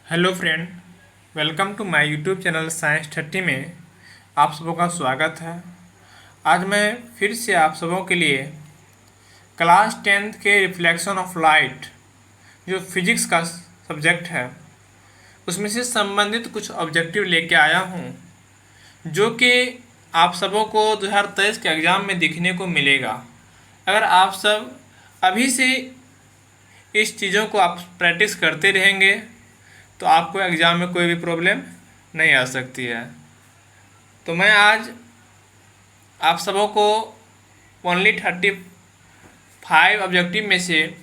Hello friend, welcome to my YouTube channel science 30 में आप सबों का स्वागत है। आज मैं फिर से आप सबों के लिए क्लास 10th के रिफ्लेक्शन ऑफ लाइट जो फिजिक्स का सब्जेक्ट है उसमें से संबंधित कुछ ऑब्जेक्टिव लेके आया हूँ जो कि आप सबों को 2023 के एग्ज़ाम में दिखने को मिलेगा। अगर आप सब अभी से इस चीज़ों को आप प्रैक्टिस करते रहेंगे तो आपको एग्ज़ाम में कोई भी प्रॉब्लम नहीं आ सकती है। तो मैं आज आप सबों को ओनली 35 ऑब्जेक्टिव में से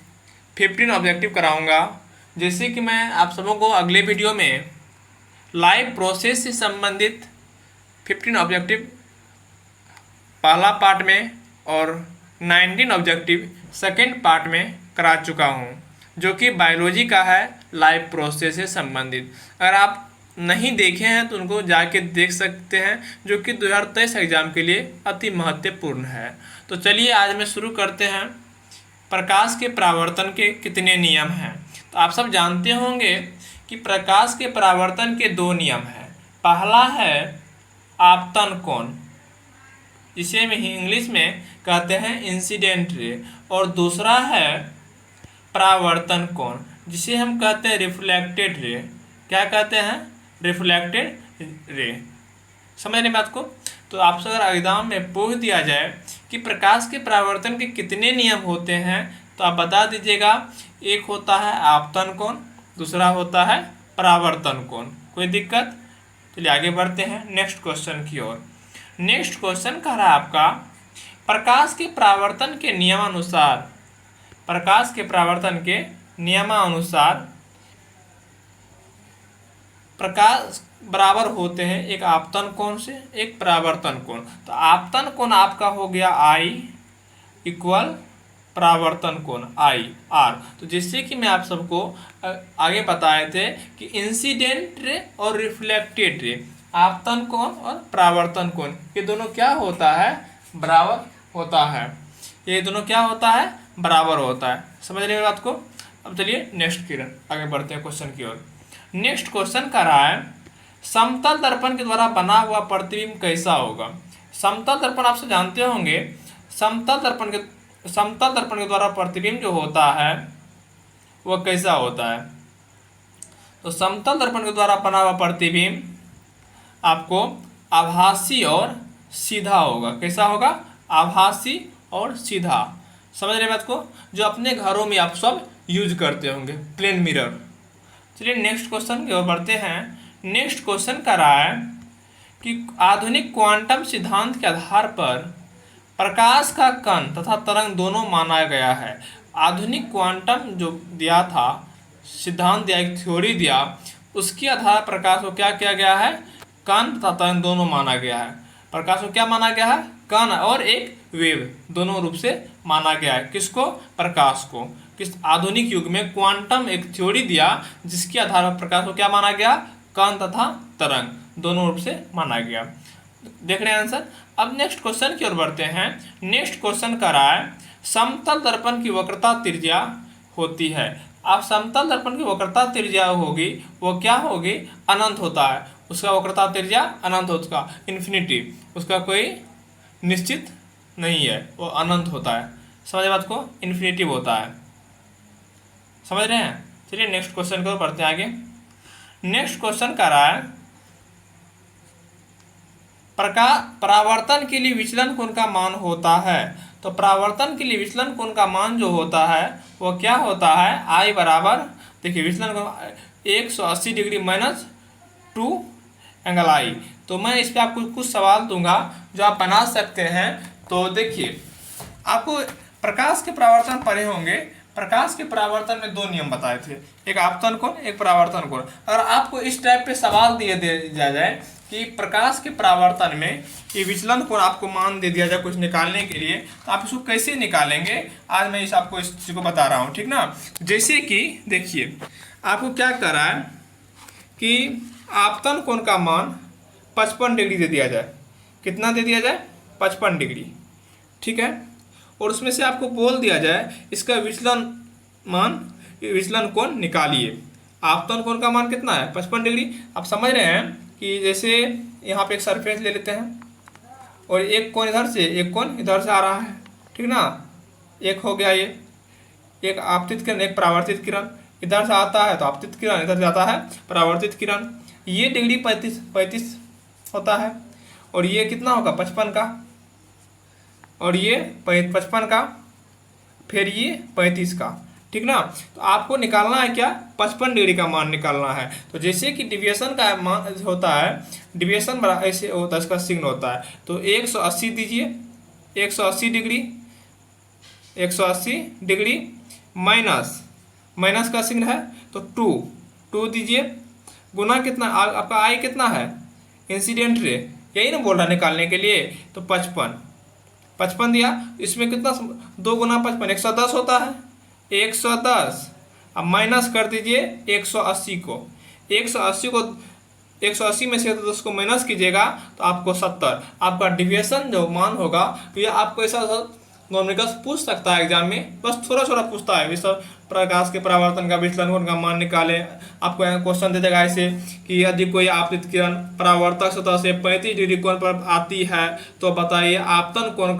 15 ऑब्जेक्टिव कराऊंगा। जैसे कि मैं आप सबों को अगले वीडियो में लाइव प्रोसेस से संबंधित 15 ऑब्जेक्टिव पहला पार्ट में और 19 ऑब्जेक्टिव सेकेंड पार्ट में करा चुका हूँ जो कि बायोलॉजी का है, लाइव प्रोसेस से संबंधित। अगर आप नहीं देखे हैं तो उनको जाके देख सकते हैं जो कि 2023 एग्ज़ाम के लिए अति महत्वपूर्ण है। तो चलिए आज में शुरू करते हैं। प्रकाश के परावर्तन के कितने नियम हैं? तो आप सब जानते होंगे कि प्रकाश के परावर्तन के दो नियम हैं। पहला है आपतन कोण, जिसे हम इंग्लिश में कहते हैं इंसिडेंट रे, और दूसरा है परावर्तन कोण जिसे हम कहते हैं रिफ्लेक्टेड रे। क्या कहते हैं? Reflected ray. समझ रहे बात को? तो आपसे अगर एग्जाम में पूछ दिया जाए कि प्रकाश के परावर्तन के कितने नियम होते हैं तो आप बता दीजिएगा। एक होता है आपतन कोण, दूसरा होता है परावर्तन कोण। कोई दिक्कत? चलिए आगे बढ़ते हैं नेक्स्ट क्वेश्चन की ओर। नेक्स्ट क्वेश्चन कह रहा है आपका प्रकाश के परावर्तन के नियमानुसार, प्रकाश के परावर्तन के नियमानुसार प्रकाश बराबर होते हैं एक आपतन कोण से एक परावर्तन कोण। तो आपतन कोण आपका हो गया I इक्वल परावर्तन कोण I R। तो जिससे कि मैं आप सबको आगे बताए थे कि इंसिडेंट रे और रिफ्लेक्टेड रे, आपतन कोण और परावर्तन कोण, ये दोनों क्या होता है? बराबर होता है। ये दोनों क्या होता है? बराबर होता है। समझ रहे बात को? अब चलिए नेक्स्ट की आगे बढ़ते हैं क्वेश्चन की ओर। नेक्स्ट क्वेश्चन का रहा है समतल दर्पण के द्वारा बना हुआ प्रतिबिंब कैसा होगा? समतल दर्पण आप सब जानते होंगे। समतल दर्पण के द्वारा प्रतिबिंब जो होता है वह कैसा होता है? तो समतल दर्पण के द्वारा बना हुआ प्रतिबिंब आपको आभासी और सीधा होगा। कैसा होगा? आभासी और सीधा। समझ रहे बात को? जो अपने घरों में आप सब यूज करते होंगे, प्लेन मिरर। चलिए नेक्स्ट क्वेश्चन की ओर बढ़ते हैं। नेक्स्ट क्वेश्चन का रहा है कि आधुनिक क्वांटम सिद्धांत के आधार पर प्रकाश का कण तथा तरंग दोनों माना गया है। आधुनिक क्वांटम जो दिया था, सिद्धांत दिया, एक थ्योरी दिया, उसके आधार पर प्रकाश को क्या किया गया है? कण तथा तरंग दोनों माना गया है। प्रकाश को क्या माना गया है? कण और एक वेव दोनों रूप से माना गया है। किसको? प्रकाश को। किस आधुनिक युग में क्वांटम एक थ्योरी दिया जिसके आधार पर प्रकाश को क्या माना गया? कण तथा तरंग दोनों रूप से माना गया। देख रहे हैं आंसर। अब नेक्स्ट क्वेश्चन की ओर बढ़ते हैं। नेक्स्ट क्वेश्चन का रहा है समतल दर्पण की वक्रता त्रिज्या होती है। अब समतल दर्पण की वक्रता त्रिज्या होगी, वो क्या होगी? अनंत होता है। उसका वक्रता त्रिज्या अनंत होता है, इन्फिनिटी। उसका कोई निश्चित नहीं है, वो अनंत होता है। समझ बात को? इन्फिनिटी होता है। समझ रहे हैं? चलिए नेक्स्ट क्वेश्चन को पढ़ते हैं आगे। नेक्स्ट क्वेश्चन का रहा है परावर्तन के लिए विचलन कोण का मान होता है। तो परावर्तन के लिए विचलन कोण का मान जो होता है वो क्या होता है? I बराबर, देखिए विचलन कोण 180 डिग्री माइनस 2 एंगल I। तो मैं इस पर आपको कुछ सवाल दूंगा जो आप बना सकते हैं। तो देखिए आपको प्रकाश के परावर्तन पढ़े होंगे। प्रकाश के परावर्तन में दो नियम बताए थे, एक आपतन कोण एक परावर्तन कोण। अगर आपको इस टाइप पे सवाल दिया जाए कि प्रकाश के परावर्तन में ये विचलन कोण आपको मान दे दिया जाए कुछ निकालने के लिए, तो आप इसको कैसे निकालेंगे? आज मैं आपको इस चीज़ को बता रहा हूँ, ठीक ना। जैसे कि देखिए आपको क्या कर रहा है कि आपतन कोण का मान 55 डिग्री दे दिया जाए। कितना दे दिया जाए? 55 डिग्री, ठीक है। और उसमें से आपको बोल दिया जाए इसका विचलन कोण निकालिए। आपतन कोण का मान कितना है 55 डिग्री। आप समझ रहे हैं कि जैसे यहाँ पे एक सरफेस ले लेते हैं और एक कोण इधर से एक कोण इधर से आ रहा है, ठीक ना। एक हो गया ये, एक आपतित किरण एक परावर्तित किरण, इधर से आता है तो आपतित किरण, इधर से आता है परावर्तित किरण। ये डिग्री 35 होता है और ये कितना होगा 55 का, और ये 55 का, फिर ये 35 का, ठीक ना। तो आपको निकालना है क्या 55 डिग्री का मान निकालना है। तो जैसे कि डिविएशन का मान होता है, डिविएशन बराबर ऐसे होता है, इसका चिन्ह होता है। तो 180 दीजिए, 180 डिग्री, 180 डिग्री माइनस का चिन्ह है तो 2 दीजिए, गुना कितना आपका आई कितना है इंसिडेंट रे, यही ना बोल रहा निकालने के लिए। तो 55 दिया, इसमें कितना 2 गुना 55 110 होता है, 110। अब माइनस कर दीजिए 180 को, 180 में से 10 को माइनस कीजिएगा तो आपको 70। आपका डिविएशन जो मान होगा तो ये आपको ऐसा नॉमिकस पूछ सकता है एग्जाम में, बस थोड़ा थोड़ा पूछता है। इस प्रकाश के परावर्तन का विचलन कोण का मान निकाले, आपको क्वेश्चन दे देगा ऐसे कि यदि कोई आपतित किरण परावर्तक सतह से 35 डिग्री कोण पर आती है तो बताइए आपतन कोण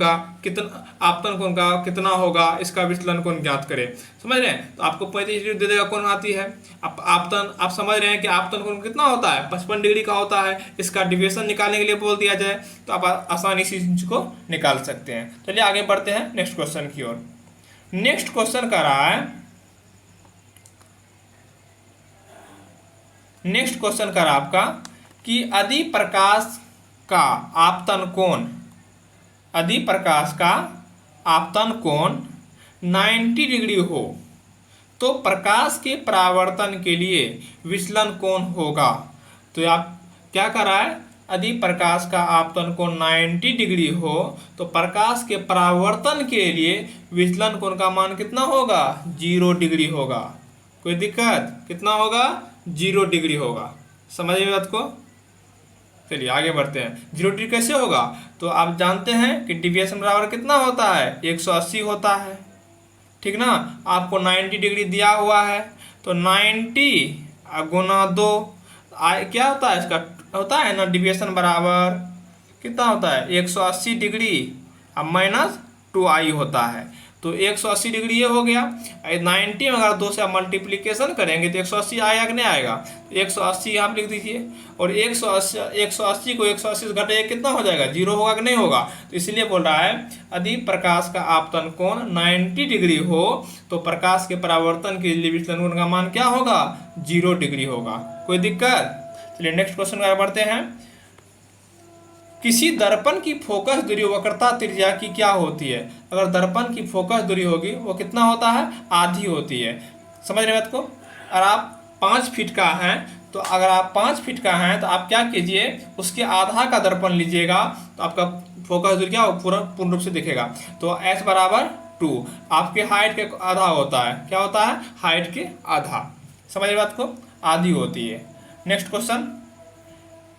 का कितना होगा, इसका विचलन कोण ज्ञात करें। समझ रहे हैं। तो आपको 35 डिग्री दे देगा कोण आती है। आप समझ रहे हैं कि आपतन कोण कितना होता है 55 डिग्री का होता है। इसका डिविएशन निकालने के लिए बोल दिया जाए तो आप आसानी से इस को निकाल सकते हैं। चलिए आगे बढ़ते हैं नेक्स्ट क्वेश्चन की ओर। नेक्स्ट क्वेश्चन कर रहा है, नेक्स्ट क्वेश्चन कर आपका कि यदि प्रकाश का आपतन कोण, यदि प्रकाश का आपतन कोण 90 डिग्री हो तो प्रकाश के परावर्तन के लिए विचलन कोण होगा। तो आप क्या कर रहा है, यदि प्रकाश का आपतन कोण 90 डिग्री हो तो प्रकाश के परावर्तन के लिए विचलन कोण का मान कितना होगा 0 डिग्री होगा। कोई दिक्कत, कितना होगा 0 डिग्री होगा। समझ में बात को। चलिए आगे बढ़ते हैं। 0 डिग्री कैसे होगा, तो आप जानते हैं कि डिविएशन बराबर कितना होता है 180 होता है, ठीक ना। आपको 90 डिग्री दिया हुआ है तो 90 गुना 2 क्या होता है, इसका होता है ना डिविएशन बराबर कितना होता है 180 डिग्री अब माइनस 2i होता है। तो 180 डिग्री ये हो गया। 90 में अगर 2 से आप मल्टीप्लीकेशन करेंगे तो 180 आएगा कि नहीं आएगा, 180 आप लिख दीजिए। और 180 को 180 से घटाइए कितना हो जाएगा 0 होगा कि नहीं होगा। तो इसलिए बोल रहा है यदि प्रकाश का आपतन कोण 90 डिग्री हो तो प्रकाश के परावर्तन के लिए विचलन कोण का मान क्या होगा 0 डिग्री होगा। कोई दिक्कत। चलिए नेक्स्ट क्वेश्चन पर बढ़ते हैं। किसी दर्पण की फोकस दूरी वक्रता त्रिज्या की क्या होती है। अगर दर्पण की फोकस दूरी होगी वो कितना होता है आधी होती है। समझ रहे बात को। अगर आप 5 फीट का हैं तो अगर आप 5 फीट का हैं तो आप क्या कीजिए उसके आधा का दर्पण लीजिएगा तो आपका फोकस दूरी क्या पूर्ण रूप से दिखेगा। तो s बराबर 2 आपके हाइट के आधा होता है। क्या होता है हाइट के आधा। समझ रहे बात को, आधी होती है। नेक्स्ट क्वेश्चन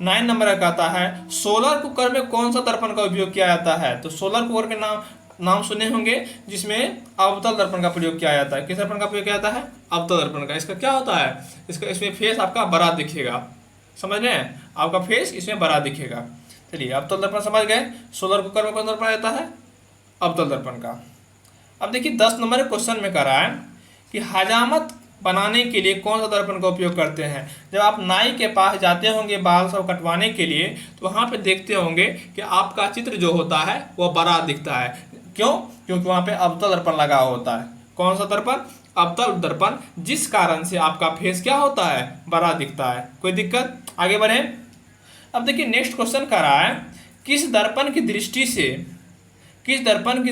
9 नंबर का आता है सोलर कुकर में कौन सा दर्पण का उपयोग किया जाता है। तो सोलर कुकर के नाम सुने होंगे जिसमें अवतल दर्पण का प्रयोग किया जाता है। किस दर्पण का प्रयोग किया जाता है अवतल दर्पण का। इसका क्या होता है, इसमें फेस आपका बड़ा दिखेगा। समझ रहे हैं, आपका फेस इसमें बड़ा दिखेगा। चलिए अवतल दर्पण समझ गए। सोलर कुकर में कौन दर्पण आता है अवतल दर्पण का। अब देखिए 10 नंबर क्वेश्चन में करा है कि हजामत बनाने के लिए कौन सा दर्पण का उपयोग करते हैं। जब आप नाई के पास जाते होंगे बाल सब कटवाने के लिए तो वहाँ पे देखते होंगे कि आपका चित्र जो होता है वह बड़ा दिखता है। क्यों, क्योंकि वहाँ पे अवतल दर्पण लगा होता है। कौन सा दर्पण अवतल दर्पण, जिस कारण से आपका फेस क्या होता है बड़ा दिखता है। कोई दिक्कत, आगे बढ़े। अब देखिए नेक्स्ट क्वेश्चन कर रहा है किस दर्पण की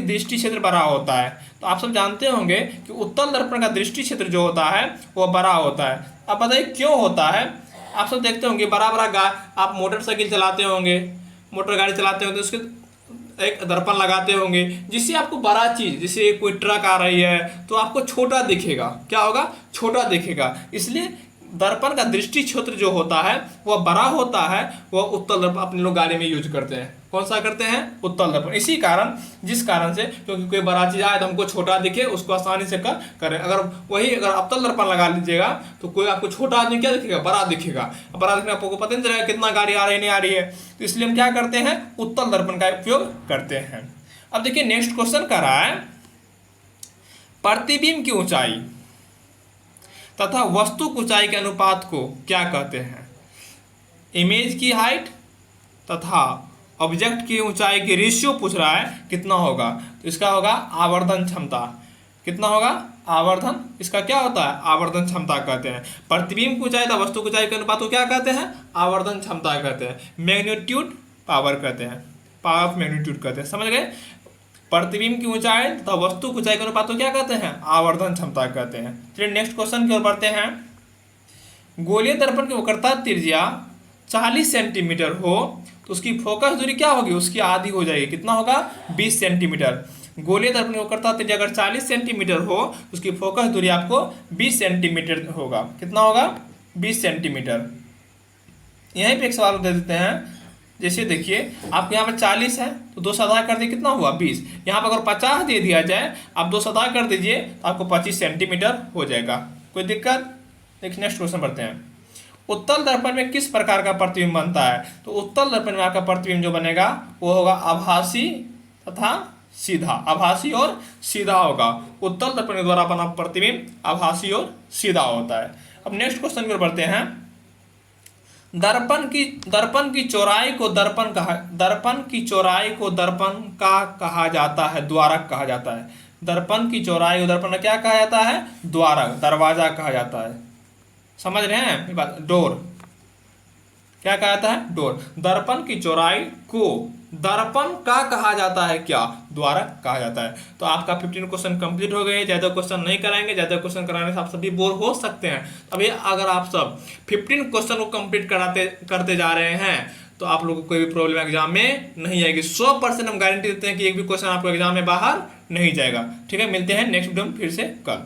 दृष्टि क्षेत्र बड़ा होता है। तो आप सब जानते होंगे कि उत्तल दर्पण का दृष्टि क्षेत्र जो होता है वह बड़ा होता है। अब बताइए क्यों होता है। आप सब देखते होंगे बड़ा आप मोटरसाइकिल चलाते होंगे, मोटर गाड़ी चलाते होंगे तो उसके एक दर्पण लगाते होंगे जिससे आपको बड़ा चीज़, जैसे कोई ट्रक आ रही है तो आपको छोटा दिखेगा। क्या होगा छोटा दिखेगा। इसलिए दर्पण का दृष्टि क्षेत्र जो होता है वह बड़ा होता है, वह उत्तल दर्पण अपने लोग गाड़ी में यूज करते हैं। कौन सा करते हैं? उत्तल दर्पण। इसी कारण, जिस कारण से, क्योंकि कोई बड़ा चीज आए तो हमको छोटा दिखे, उसको आसानी से करें। अगर अवतल दर्पण लगा लीजिएगा तो कोई आपको छोटा आदमी क्या दिखेगा? बड़ा दिखेगा। बड़ा दिखने आपको पता नहीं चलेगा कितना गाड़ी आ रही है नहीं आ रही है। तो इसलिए हम क्या करते हैं? उत्तल दर्पण का उपयोग करते हैं। अब देखिए नेक्स्ट क्वेश्चन कर रहा है, प्रतिबिंब की ऊंचाई तथा वस्तु की ऊंचाई के अनुपात को क्या कहते हैं? इमेज की हाइट तथा ऑब्जेक्ट की ऊंचाई की रेशियो पूछ रहा है, कितना होगा? तो इसका होगा आवर्धन क्षमता। कितना होगा? आवर्धन। इसका क्या होता है? आवर्धन क्षमता कहते हैं। प्रतिबिंब की ऊंचाई तथा वस्तु की ऊंचाई के अनुपात को क्या कहते हैं? आवर्धन क्षमता कहते हैं। मैग्नीट्यूड पावर कहते हैं, पावर ऑफ मैग्नीट्यूड कहते हैं। समझ गए? प्रतिबिंब की ऊंचाई तथा वस्तु की ऊंचाई के अनुपात को क्या कहते हैं? आवर्धन क्षमता कहते हैं। चलिए नेक्स्ट क्वेश्चन की ओर बढ़ते हैं। गोलीय दर्पण की वक्रता त्रिज्या 40 सेंटीमीटर हो तो उसकी फोकस दूरी क्या होगी? उसकी आधी हो जाएगी। कितना होगा? 20 सेंटीमीटर। गोलीय दर्पण की वक्रता त्रिज्या अगर 40 सेंटीमीटर हो तो उसकी फोकस दूरी आपको 20 सेंटीमीटर होगा। कितना होगा? 20 सेंटीमीटर। यहीं पे एक सवाल दे देते हैं। जैसे देखिए आपके यहाँ पर 40 है तो 2 सदा कर दिए, कितना हुआ? 20। यहाँ पर अगर 50 दे दिया जाए, आप 2 सदा कर दीजिए तो आपको 25 सेंटीमीटर हो जाएगा। कोई दिक्कत? देखिए नेक्स्ट क्वेश्चन बढ़ते हैं। उत्तल दर्पण में किस प्रकार का प्रतिबिंब बनता है? तो उत्तल दर्पण में आपका प्रतिबिंब जो बनेगा वो होगा आभासी तथा सीधा। आभासी और सीधा होगा। उत्तल दर्पण के द्वारा बना प्रतिबिंब आभासी और सीधा होता है। अब नेक्स्ट क्वेश्चन की ओर बढ़ते हैं। दर्पण की चौड़ाई को दर्पण का कहा जाता है, द्वारक कहा जाता है। दर्पण की चौड़ाई को दर्पण का क्या कहा जाता है? द्वारक, दरवाजा कहा जाता है। समझ रहे हैं ये बात? डोर। क्या कहा जाता है? डोर। दर्पण की चौड़ाई को दर्पण का कहा जाता है क्या? द्वारक कहा जाता है। तो आपका 15 क्वेश्चन कंप्लीट हो गए। ज्यादा क्वेश्चन नहीं कराएंगे, ज्यादा क्वेश्चन कराने से आप सभी बोर हो सकते हैं। अभी अगर आप सब 15 क्वेश्चन को कंप्लीट करते जा रहे हैं तो आप लोगों को कोई भी प्रॉब्लम एग्जाम में नहीं आएगी। 100% हम गारंटी देते हैं कि एक भी क्वेश्चन आपको एग्जाम में बाहर नहीं जाएगा। ठीक है, मिलते हैं नेक्स्ट वीडियो में फिर से कल।